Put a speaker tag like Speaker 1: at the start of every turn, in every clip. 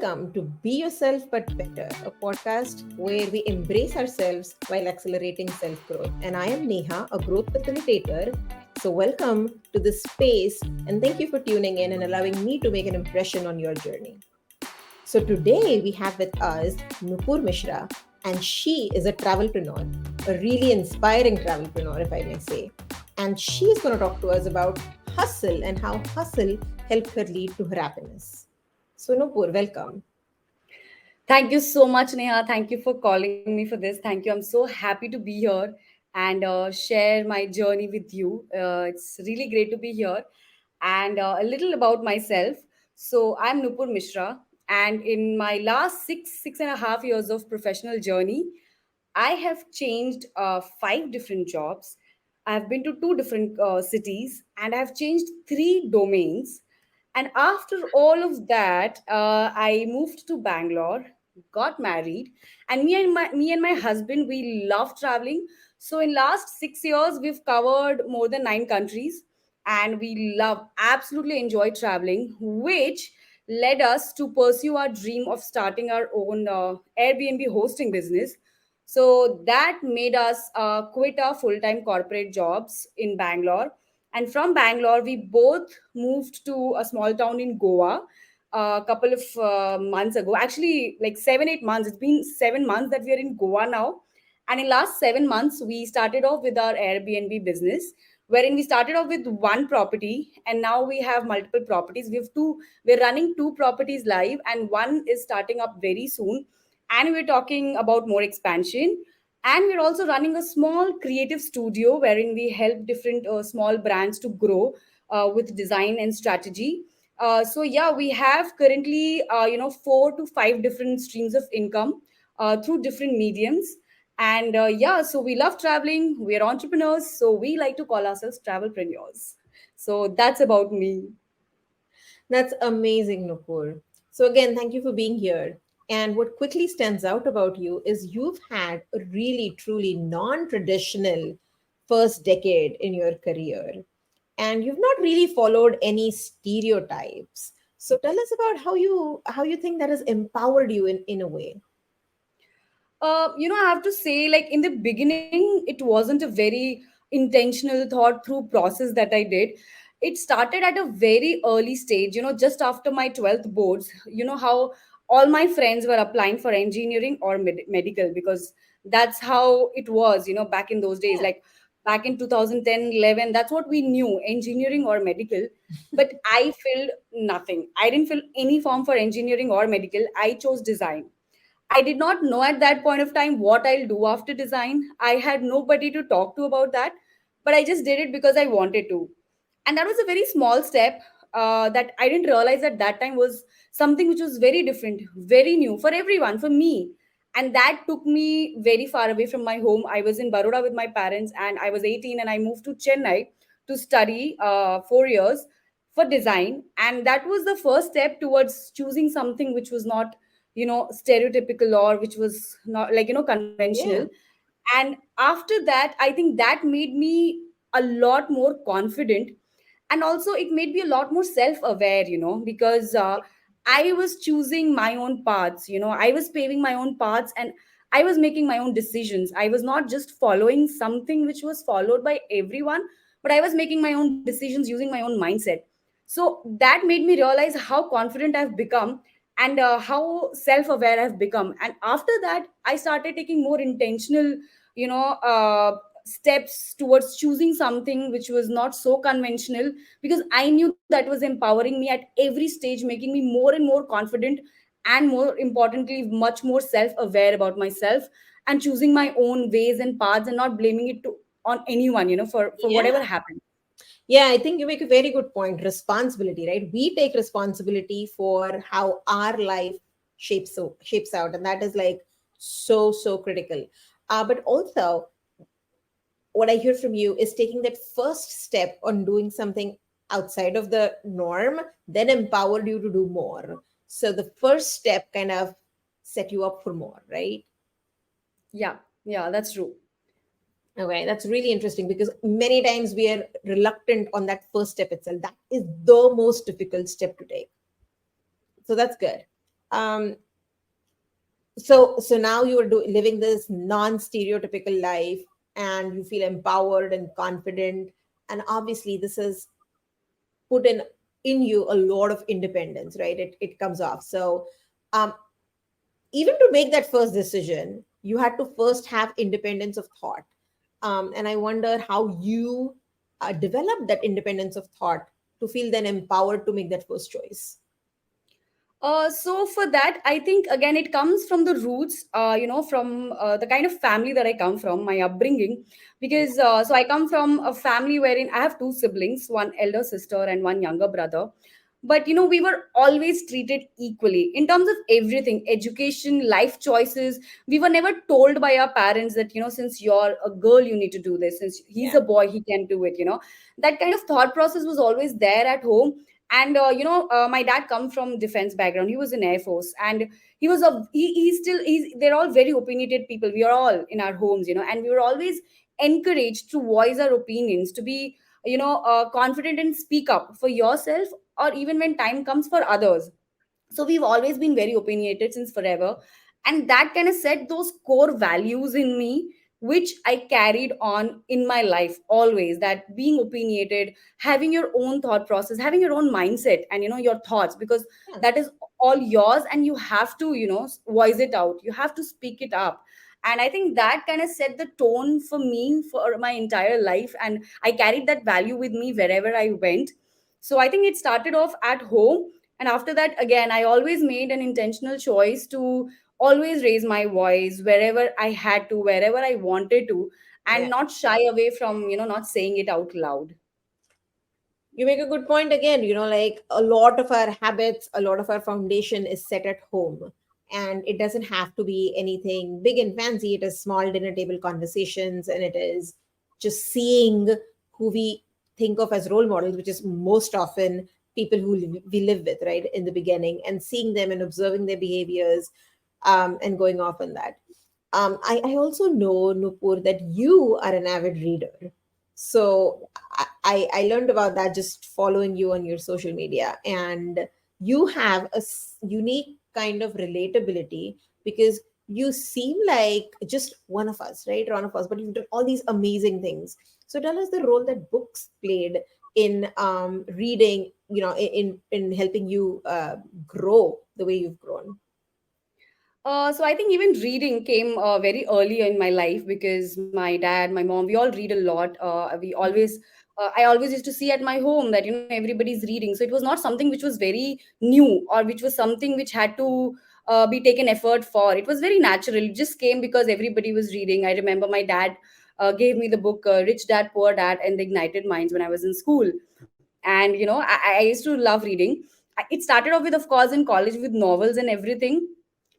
Speaker 1: Welcome to Be Yourself But Better, a podcast where we embrace ourselves while accelerating self growth. And I am Neha, a growth facilitator. So, welcome to this space, and thank you for tuning in and allowing me to make an impression on your journey. So, today we have with us Noopur Mishra, and she is a travelpreneur, a really inspiring travelpreneur, if I may say. And she is going to talk to us about hustle and how hustle helped her lead to her happiness. So, Noopur, welcome.
Speaker 2: Thank you so much, Neha. Thank you for calling me for this. Thank you. I'm so happy to be here and share my journey with you. It's really great to be here. And a little about myself. So, I'm Noopur Mishra. And in my last 6.5 years of professional journey, I have changed 5 different jobs. I've been to 2 different cities and I've changed 3 domains. And after all of that, I moved to Bangalore, got married, and me and my husband, we love traveling. So in last 6 years, we've covered more than 9 countries, and we love absolutely enjoy traveling, which led us to pursue our dream of starting our own Airbnb hosting business. So that made us quit our full-time corporate jobs in Bangalore, and from Bangalore we both moved to a small town in Goa a couple of months ago. Actually, like 7 8 months. It's been 7 months that we are in Goa now, and in last 7 months we started off with our Airbnb business, wherein we started off with one property, and now we have multiple properties. We have two. We're running 2 properties live, and one is starting up very soon, and we're talking about more expansion. And we're also running a small creative studio wherein we help different small brands to grow with design and strategy. So yeah, we have currently 4 to 5 different streams of income through different mediums. And yeah, so we love traveling. We're entrepreneurs, so we like to call ourselves travelpreneurs. So that's about me.
Speaker 1: That's amazing, Nupur. So, again, thank you for being here. And what quickly stands out about you is you've had a really, truly non traditional first decade in your career. And you've not really followed any stereotypes. So tell us about how you think that has empowered you in a way.
Speaker 2: I have to say, like in the beginning, it wasn't a very intentional thought through process that I did. It started at a very early stage, just after my 12th boards. You know how all my friends were applying for engineering or medical, because that's how it was, back in those days.
Speaker 1: Yeah.
Speaker 2: Like back in 2010, 11, that's what we knew, engineering or medical. But I filled nothing. I didn't fill any form for engineering or medical. I chose design. I did not know at that point of time what I'll do after design. I had nobody to talk to about that, but I just did it because I wanted to. And that was a very small step that I didn't realize at that time was something which was very different, very new for everyone, for me. And that took me very far away from my home. I was in Baroda with my parents, and I was 18, and I moved to Chennai to study 4 years for design. And that was the first step towards choosing something which was not stereotypical, or which was not like conventional.
Speaker 1: Yeah.
Speaker 2: And after that, I think that made me a lot more confident, and also it made me a lot more self aware, because I was choosing my own paths. I was paving my own paths, and I was making my own decisions. I was not just following something which was followed by everyone, but I was making my own decisions using my own mindset. So that made me realize how confident I've become, and how self aware I've become. And after that, I started taking more intentional, steps towards choosing something which was not so conventional, because I knew that was empowering me at every stage, making me more and more confident, and more importantly, much more self aware about myself, and choosing my own ways and paths, and not blaming it to on anyone, for
Speaker 1: Yeah.
Speaker 2: whatever happened.
Speaker 1: Yeah, I think you make a very good point. Responsibility, right? We take responsibility for how our life shapes out, and that is like so critical. But also, what I hear from you is taking that first step on doing something outside of the norm, then empowered you to do more. So the first step kind of set you up for more, right?
Speaker 2: Yeah, yeah, that's true.
Speaker 1: Okay, that's really interesting because many times we are reluctant on that first step itself. That is the most difficult step to take. So that's good. Um, so now you are living this non-stereotypical life, and you feel empowered and confident, and obviously this has put in you a lot of independence, right? It comes off. So um, even to make that first decision, you had to first have independence of thought. And I wonder how you develop that independence of thought to feel then empowered to make that first choice.
Speaker 2: So for that, I think again it comes from the roots, from the kind of family that I come from, my upbringing. Because so I come from a family wherein I have two siblings, one elder sister and one younger brother. But we were always treated equally in terms of everything, education, life choices. We were never told by our parents that since you're a girl you need to do this, since he's
Speaker 1: Yeah.
Speaker 2: a boy he can do it. That kind of thought process was always there at home. And my dad come from defense background. He was in air force, and he's still they're all very opinionated people. We are all in our homes, and we were always encouraged to voice our opinions, to be confident and speak up for yourself, or even when time comes for others. So we've always been very opinionated since forever, and that kind of set those core values in me, which I carried on in my life always. That being opinionated, having your own thought process, having your own mindset, and your thoughts, because
Speaker 1: Yeah.
Speaker 2: that is all yours, and you have to voice it out, you have to speak it up. And I think that kind of set the tone for me for my entire life, and I carried that value with me wherever I went. So I think it started off at home, and after that, again, I always made an intentional choice to always raise my voice wherever I had to, wherever I wanted to, and
Speaker 1: Yeah.
Speaker 2: not shy away from, not saying it out loud.
Speaker 1: You make a good point again. Like a lot of our habits, a lot of our foundation is set at home. And it doesn't have to be anything big and fancy. It is small dinner table conversations, and it is just seeing who we think of as role models, which is most often people who we live with, right, in the beginning, and seeing them and observing their behaviors, and going off on that. I also know, Nupur, that you are an avid reader. So I learned about that just following you on your social media. And you have a unique kind of relatability, because you seem like just one of us, right? One of us, but you've done all these amazing things. So tell us the role that books played in reading, in helping you grow the way you've grown.
Speaker 2: So I think even reading came very early in my life, because my dad, my mom, we all read a lot. I always used to see at my home that everybody's reading. So it was not something which was very new, or which was something which had to be taken effort for. It was very natural. It just came because everybody was reading. I remember my dad gave me the book Rich Dad Poor Dad and the Ignited Minds when I was in school, and I used to love reading. It started off with, of course, in college with novels and everything.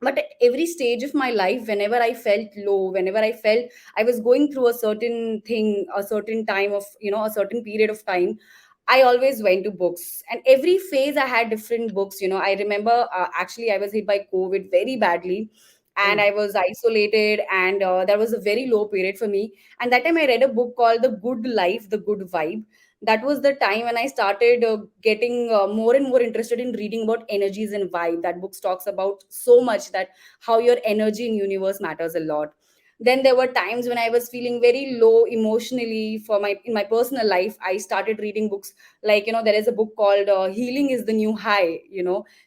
Speaker 2: But at every stage of my life, whenever I felt low, whenever I felt I was going through a certain thing, a certain time of a certain period of time, I always went to books. And every phase I had different books. I remember, actually, I was hit by COVID very badly, and
Speaker 1: Mm.
Speaker 2: I was isolated, and that was a very low period for me. And that time I read a book called The Good Life, The Good Vibe. That was the time when I started getting more and more interested in reading about energies and vibe. That book talks about so much, that how your energy in universe matters a lot. Then there were times when I was feeling very low emotionally for my in my personal life. I started reading books, like there is a book called Healing is the New High.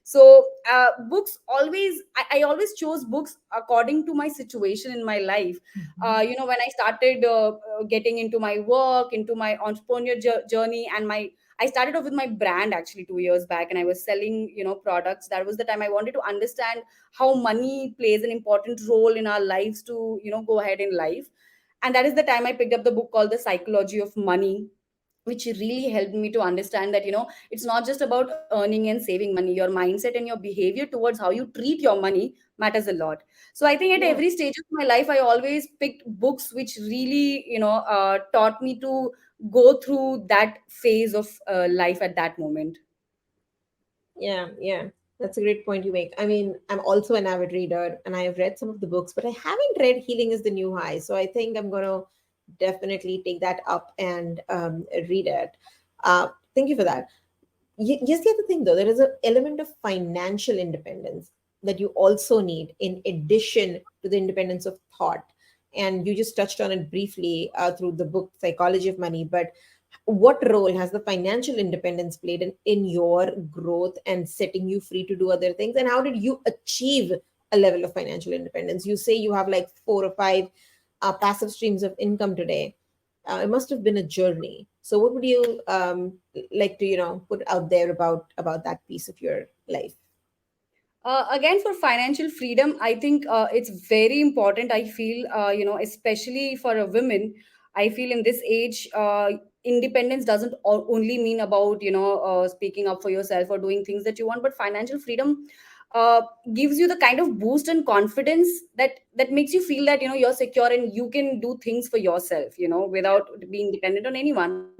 Speaker 2: So books always, I always chose books according to my situation in my life.
Speaker 1: Mhm.
Speaker 2: When I started getting into my work, into my entrepreneurial journey, and my I started off with my brand actually 2 years back, and I was selling products. That was the time I wanted to understand how money plays an important role in our lives to go ahead in life. And that is the time I picked up the book called The Psychology of Money, which really helped me to understand that it's not just about earning and saving money. Your mindset and your behavior towards how you treat your money matters a lot. So I think at
Speaker 1: Yeah.
Speaker 2: every stage of my life I always picked books which really taught me to go through that phase of life at that moment.
Speaker 1: Yeah, yeah. That's a great point you make. I mean, I'm also an avid reader, and I have read some of the books, but I haven't read Healing is the New High. So I think I'm going to definitely take that up and read it. Thank you for that. Yes, the other thing though, there is an element of financial independence. that you also need in addition to the independence of thought? And you just touched on it briefly through the book Psychology of Money, but what role has the financial independence played in your growth and setting you free to do other things? And how did you achieve a level of financial independence? You say you have like four or five passive streams of income today. It must have been a journey. So what would you like to, put out there about that piece of your life?
Speaker 2: Again, for financial freedom, I think it's very important. I feel, especially for a woman, I feel in this age, independence doesn't only mean about, speaking up for yourself or doing things that you want, but financial freedom uh, gives you the kind of boost and confidence that makes you feel that, you're secure and you can do things for yourself, without being dependent on anyone.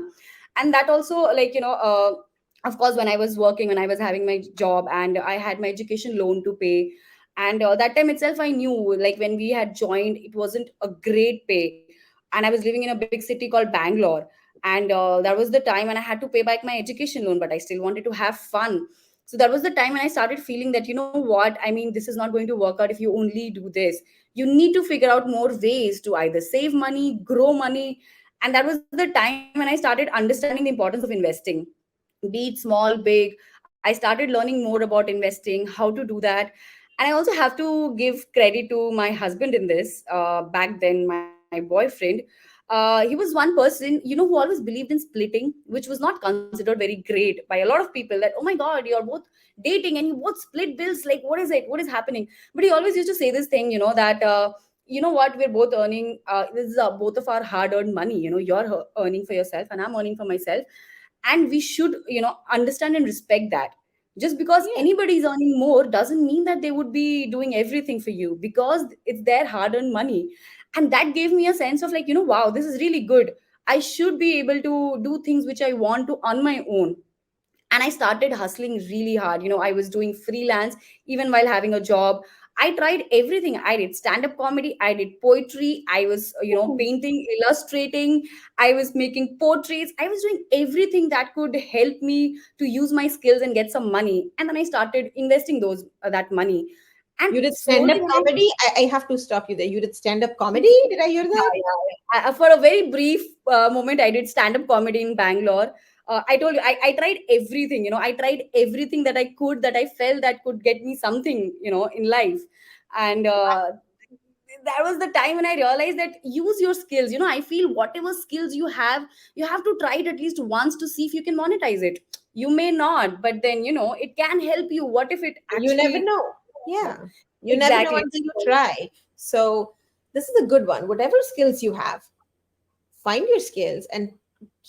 Speaker 2: And that also, like, of course, when I was working, when I was having my job, and I had my education loan to pay, and that time itself I knew, like, when we had joined, it wasn't a great pay, and I was living in a big city called Bangalore, and that was the time when I had to pay back my education loan, but I still wanted to have fun. So that was the time when I started feeling that, what, I mean, this is not going to work out if you only do this. You need to figure out more ways to either save money, grow money. And that was the time when I started understanding the importance of investing, be it small, big. I started learning more about investing, how to do that. And I also have to give credit to my husband in this. Back then, my boyfriend, he was one person, who always believed in splitting, which was not considered very great by a lot of people. That, oh my God, you're both dating and you both split bills. Like, what is it? What is happening? But he always used to say this thing, that. You know what, we're both earning, this is both of our hard earned money. You're earning for yourself and I'm earning for myself, and we should, understand and respect that. Just because
Speaker 1: Yeah.
Speaker 2: anybody is earning more doesn't mean that they would be doing everything for you, because it's their hard earned money. And that gave me a sense of, like, wow, this is really good. I should be able to do things which I want to on my own. And I started hustling really hard. I was doing freelance even while having a job. I tried everything. I did stand up comedy, I did poetry, I was,
Speaker 1: Ooh.
Speaker 2: painting, illustrating, I was making portraits, I was doing everything that could help me to use my skills and get some money. And then I started investing those that money. And
Speaker 1: You did stand
Speaker 2: slowly
Speaker 1: up
Speaker 2: when I
Speaker 1: comedy. I have to stop you there. You did stand up comedy. Did I hear
Speaker 2: Yeah,
Speaker 1: that?
Speaker 2: yeah. For a very brief moment, I did stand up comedy in Bangalore. I told you, I tried everything. I tried everything that I could, that I felt that could get me something, in life. And that was the time when I realized that use your skills. I feel whatever skills you have to try it at least once to see if you can monetize it. You may not, but then, it can help you. What if it
Speaker 1: You never
Speaker 2: actually.
Speaker 1: know. Yeah. You never know
Speaker 2: Exactly.
Speaker 1: until you try. So this is a good one. Whatever skills you have, find your skills and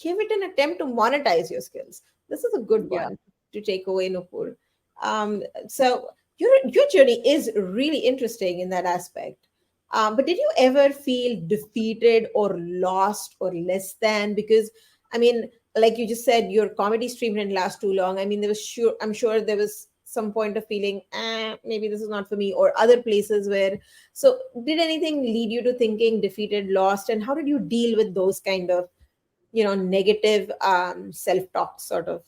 Speaker 1: give it an attempt to monetize your skills. This is a good
Speaker 2: Yeah.
Speaker 1: one to take away, Nupur. So your journey is really interesting in that aspect. But did you ever feel defeated or lost or less than? Because I mean, like you just said, your comedy stream didn't last too long. I mean, I'm sure there was some point of feeling, maybe this is not for me, or other places where. So, did anything lead you to thinking defeated, lost, and how did you deal with those kind of, negative self-talk sort of?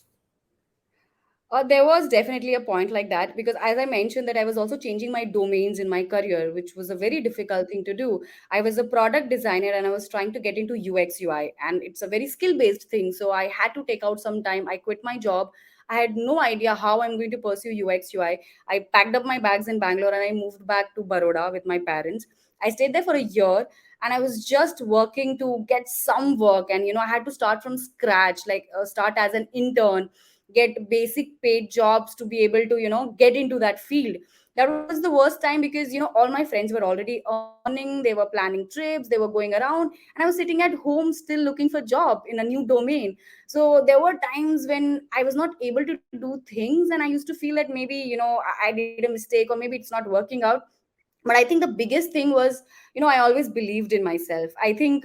Speaker 2: There was definitely a point like that, because as I mentioned that I was also changing my domains in my career, which was a very difficult thing to do. I was a product designer and I was trying to get into UX UI, and it's a very skill based thing. So I had to take out some time. I quit my job. I had no idea how I'm going to pursue UX UI. I packed up my bags in Bangalore and I moved back to Baroda with my parents. I stayed there for a year, and I was just working to get some work. And I had to start from scratch, like start as an intern, get basic paid jobs to be able to get into that field. That was the worst time, because all my friends were already earning, they were planning trips, they were going around, and I was sitting at home still looking for job in a new domain. So there were times when I was not able to do things, and I used to feel that maybe I did a mistake, or maybe it's not working out. But I think the biggest thing was, I always believed in myself. I think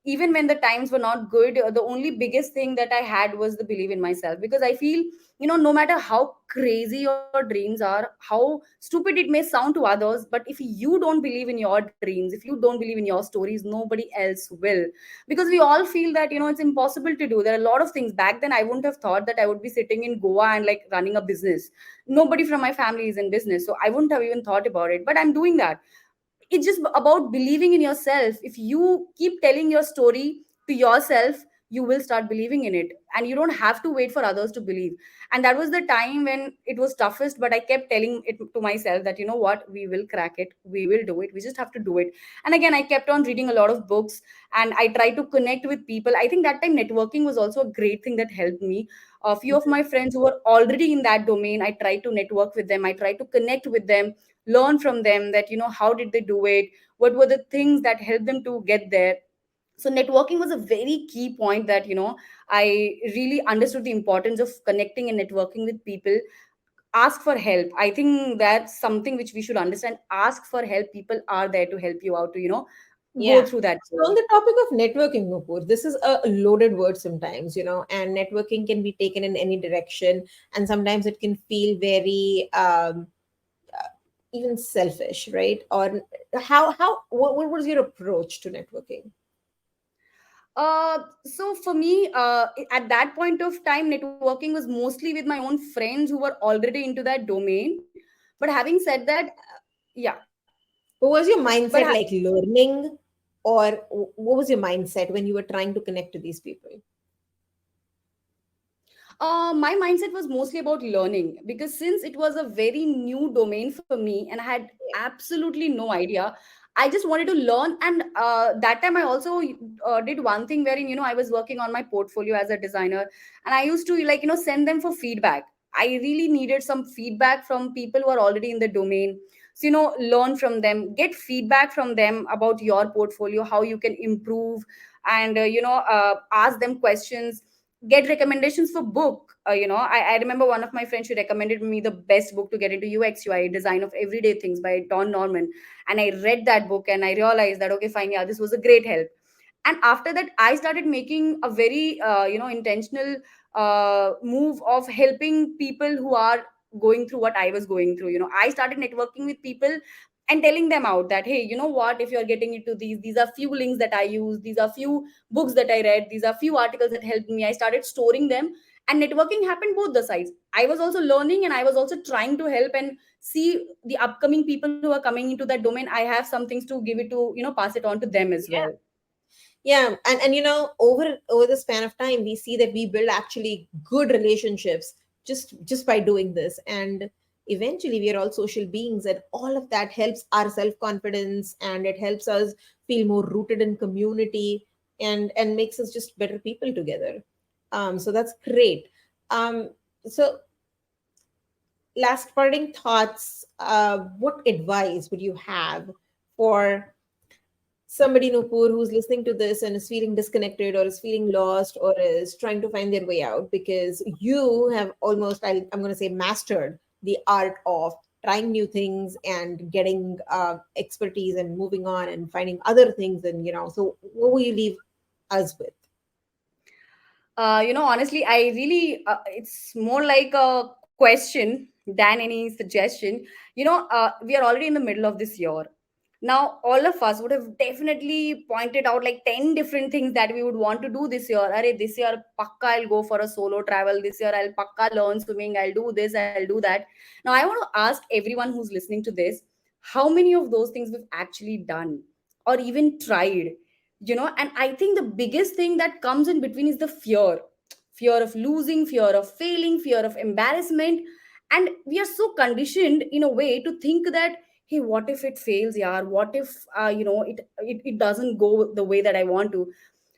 Speaker 2: even when the times were not good, the only biggest thing that I had was the belief in myself, because I feel, no matter how crazy your dreams are, how stupid it may sound to others, but if you don't believe in your dreams, if you don't believe in your stories, nobody else will. Because we all feel that, it's impossible to do. There are a lot of things. Back then I wouldn't have thought that I would be sitting in Goa and like running a business. Nobody from my family is in business, so I wouldn't have even thought about it, but I'm doing that. It's just about believing in yourself. If you keep telling your story to yourself, you will start believing in it, and you don't have to wait for others to believe. And that was the time when it was toughest, but I kept telling it to myself that, what, we will crack it, we will do it, we just have to do it. And again, I kept on reading a lot of books, and I tried to connect with people. I think that time networking was also a great thing that helped me. A few of my friends who were already in that domain, I tried to network with them, I tried to connect with them, learn from them that, how did they do it, what were the things that helped them to get there. So networking was a very key point that, I really understood the importance of connecting and networking with people. Ask for help. I think that's something which we should understand. Ask for help. People are there to help you out to, go
Speaker 1: Yeah.
Speaker 2: through that
Speaker 1: So on
Speaker 2: journey.
Speaker 1: the topic of networking, Nupur, this is a loaded word sometimes, and networking can be taken in any direction, and sometimes it can feel very even selfish, right? Or what was your approach to networking?
Speaker 2: So for me, at that point of time, networking was mostly with my own friends who were already into that domain. But having said that, yeah.
Speaker 1: What was your
Speaker 2: But
Speaker 1: mindset, like learning, or what was your mindset when you were trying to connect to these people?
Speaker 2: My mindset was mostly about learning, because since it was a very new domain for me and I had absolutely no idea, I just wanted to learn. And that time I also did one thing wherein, I was working on my portfolio as a designer, and I used to, like, send them for feedback. I really needed some feedback from people who are already in the domain. So, learn from them, get feedback from them about your portfolio, how you can improve, and, ask them questions, get recommendations for book. I remember one of my friends, she recommended me the best book to get into UX UI, design of everyday things, by Don Norman. And I read that book and I realized that, okay, fine, yeah, this was a great help. And after that I started making a very intentional move of helping people who are going through what I was going through. I started networking with people and telling them out that, hey, you know what, if you're getting into these are few links that I use, these are few books that I read, these are few articles that helped me. I started storing them, and networking happened both the sides. I was also learning and I was also trying to help and see the upcoming people who are coming into that domain. I have some things to give it to, pass it on to them as well.
Speaker 1: Yeah, and over the span of time, we see that we build actually good relationships just by doing this, and eventually we are all social beings, and all of that helps our self confidence, and it helps us feel more rooted in community, and makes us just better people together. So that's great. So last parting thoughts. What advice would you have for somebody, Nupur, who's listening to this and is feeling disconnected or is feeling lost or is trying to find their way out, because you have almost, I'm going to say, mastered the art of trying new things and getting expertise and moving on and finding other things. And, so what will you leave us with?
Speaker 2: Honestly, I really, it's more like a question than any suggestion. We are already in the middle of this year. Now, all of us would have definitely pointed out like 10 different things that we would want to do this year. Arey, this year, pakka, I'll go for a solo travel. This year, I'll pakka learn swimming. I'll do this, I'll do that. Now, I want to ask everyone who's listening to this, how many of those things we've actually done or even tried? And I think the biggest thing that comes in between is the fear of losing, fear of failing, fear of embarrassment. And we are so conditioned in a way to think that, hey, what if it fails? Yeah, what if it doesn't go the way that I want to.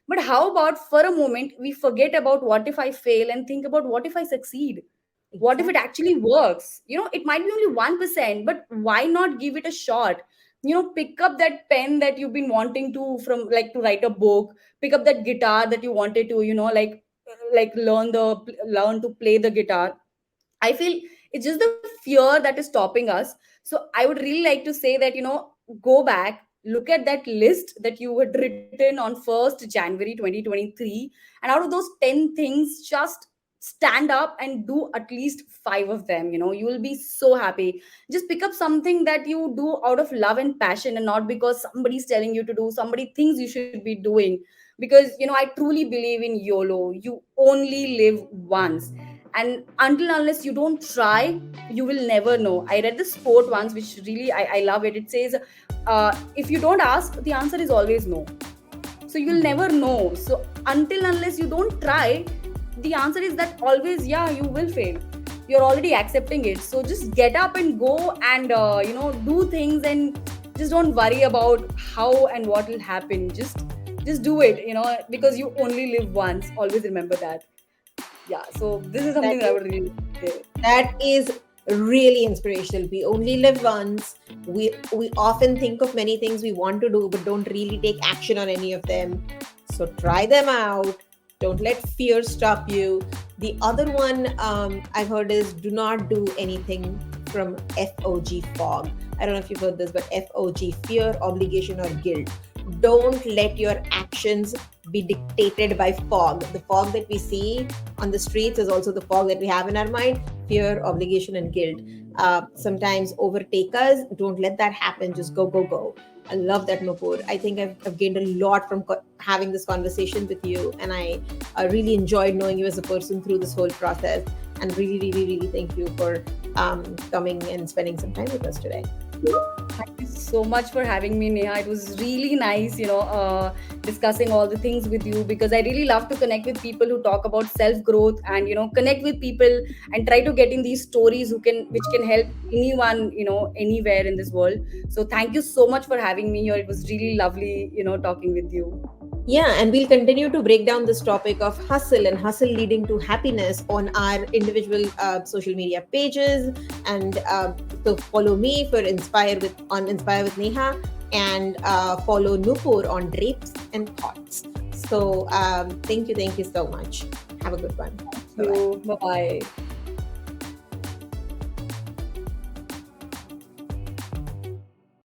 Speaker 2: But how about for a moment we forget about what if I fail and think about what if I succeed? What if it
Speaker 1: Exactly.
Speaker 2: actually works? It might be only 1%, but why not give it a shot? Pick up that pen that you've been wanting to, from like to write a book. Pick up that guitar that you wanted to, like learn to play the guitar. I feel it's just the fear that is stopping us. So I would really like to say that, go back, look at that list that you had written on 1st January 2023, and out of those 10 things, just stand up and do at least 5 of them. You will be so happy. Just pick up something that you do out of love and passion, and not because somebody's telling you to do, somebody thinks you should be doing. Because I truly believe in YOLO. You only live once, and until unless you don't try, you will never know. I read this quote once, which really I love it. It says, if you don't ask, the answer is always no. So you'll never know. So until unless you don't try, the answer is that always, yeah, you will fail. You're already accepting it. So just get up and go, and do things, and just don't worry about how and what will happen. Just do it, because you only live once. Always remember that. Yeah. So this is
Speaker 1: That
Speaker 2: something that I
Speaker 1: is
Speaker 2: would really say.
Speaker 1: that is really inspirational. We only live once. We often think of many things we want to do but don't really take action on any of them. So try them out. Don't let fear stop you. The other one I've heard is do not do anything from FOG, fog. I don't know if you've heard this, but FOG, fear, obligation, or guilt. Don't let your actions be dictated by fog. The fog that we see on the streets is also the fog that we have in our mind. Fear, obligation, and guilt sometimes overtake us. Don't let that happen. Just go, go, go. I love that, Noopur. I think I've gained a lot from having this conversation with you, and I really enjoyed knowing you as a person through this whole process. And really, really, really thank you for coming and spending some time with us today.
Speaker 2: Thank you so much for having me, Neha. It was really nice, discussing all the things with you, because I really love to connect with people who talk about self growth, and connect with people and try to get in these stories which can help anyone, anywhere in this world. So thank you so much for having me here. It was really lovely, talking with you.
Speaker 1: Yeah, and we'll continue to break down this topic of hustle and hustle leading to happiness on our individual social media pages. And so follow me for Inspire with Neha, and follow Nupur on Drapes and Thoughts. So thank you so much. Have a good one.
Speaker 2: Thank
Speaker 1: Bye bye.
Speaker 2: you. Bye bye.